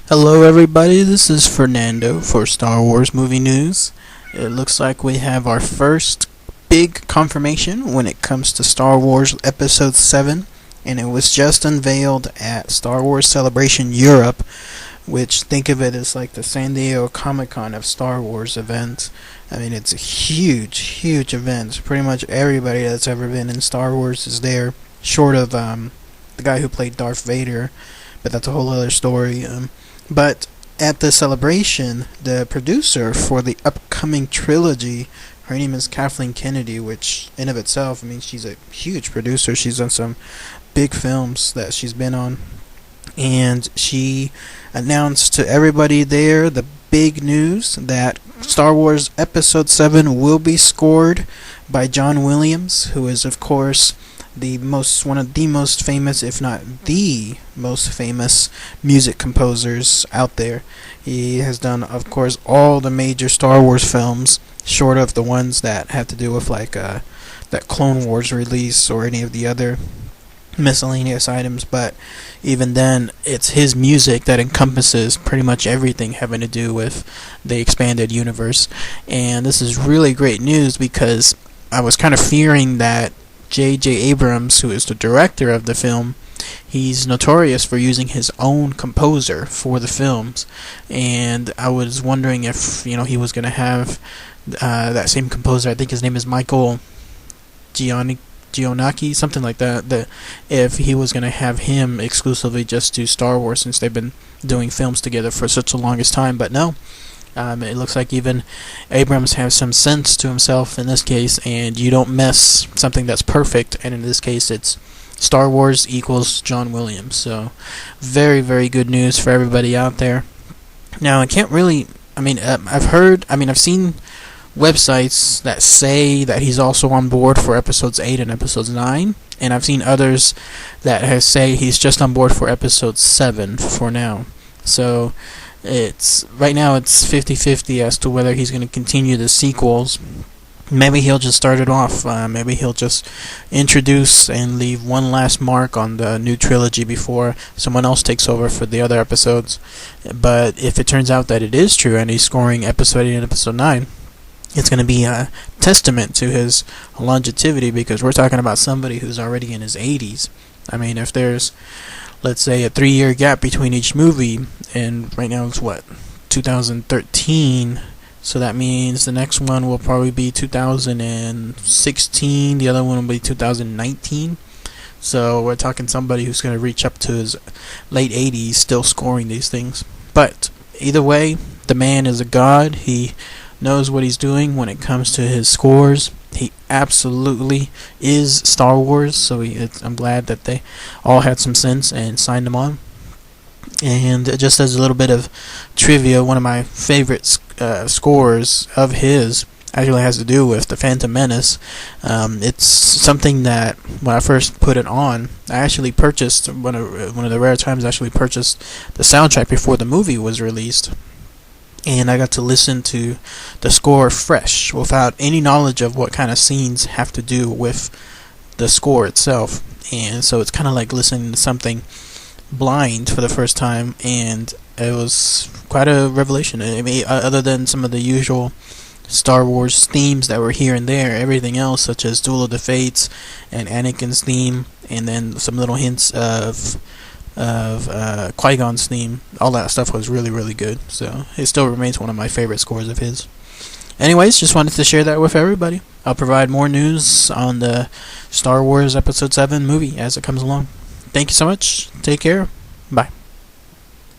Hello, everybody. This is Fernando for Star Wars Movie News. It looks like we have our first big confirmation when it comes to Star Wars Episode 7, and it was just unveiled at Star Wars Celebration Europe, which, think of it as like the San Diego Comic-Con of Star Wars events. I mean, it's a huge event. Pretty much everybody that's ever been in Star Wars is there, short of the guy who played Darth Vader, but that's a whole other story. But at the celebration, the producer for the upcoming trilogy, her name is Kathleen Kennedy, which in of itself, I mean, she's a huge producer. She's done some big films that she's been on. And she announced to everybody there the big news that Star Wars Episode 7 will be scored by John Williams, who is, of course, one of the most famous, if not the most famous, music composers out there. He has done, of course, all the major Star Wars films, short of the ones that have to do with like that Clone Wars release or any of the other miscellaneous items. But even then, it's his music that encompasses pretty much everything having to do with the expanded universe. And this is really great news because I was kind of fearing that J.J. Abrams, who is the director of the film, he's notorious for using his own composer for the films, and I was wondering if he was going to have that same composer. I think his name is Michael Giannacci, something like that. That if he was going to have him exclusively just do Star Wars, since they've been doing films together for such the longest time. But no. It looks like even Abrams has some sense to himself in this case, and you don't mess something that's perfect, and in this case it's Star Wars equals John Williams. So very, very good news for everybody out there. Now, I've seen websites that say that he's also on board for Episodes 8 and Episodes 9, and I've seen others that say he's just on board for Episode 7 for now. So right now it's 50-50 as to whether he's going to continue the sequels. Maybe he'll just start it off. Maybe he'll just introduce and leave one last mark on the new trilogy before someone else takes over for the other episodes. But if it turns out that it is true and he's scoring Episode 8 and Episode 9, it's going to be a testament to his longevity, because we're talking about somebody who's already in his 80s. I mean, if there's, let's say, a 3-year gap between each movie, and right now it's 2013, so that means the next one will probably be 2016, the other one will be 2019. So we're talking somebody who's going to reach up to his late 80s still scoring these things. But either way, the man is a god. He knows what he's doing when it comes to his scores. He absolutely is Star Wars, so I'm glad that they all had some sense and signed him on. And just as a little bit of trivia, one of my favorite scores of his actually has to do with The Phantom Menace. It's something that when I first put it on, I actually purchased, one of the rare times I actually purchased the soundtrack before the movie was released. And I got to listen to the score fresh, without any knowledge of what kind of scenes have to do with the score itself. And so it's kind of like listening to something blind for the first time, and it was quite a revelation. I mean, other than some of the usual Star Wars themes that were here and there, everything else, such as Duel of the Fates and Anakin's theme, and then some little hints of Qui-Gon's theme, all that stuff was really, really good. So it still remains one of my favorite scores of his. Anyways, just wanted to share that with everybody. I'll provide more news on the Star Wars Episode 7 movie as it comes along. Thank you so much. Take care. Bye.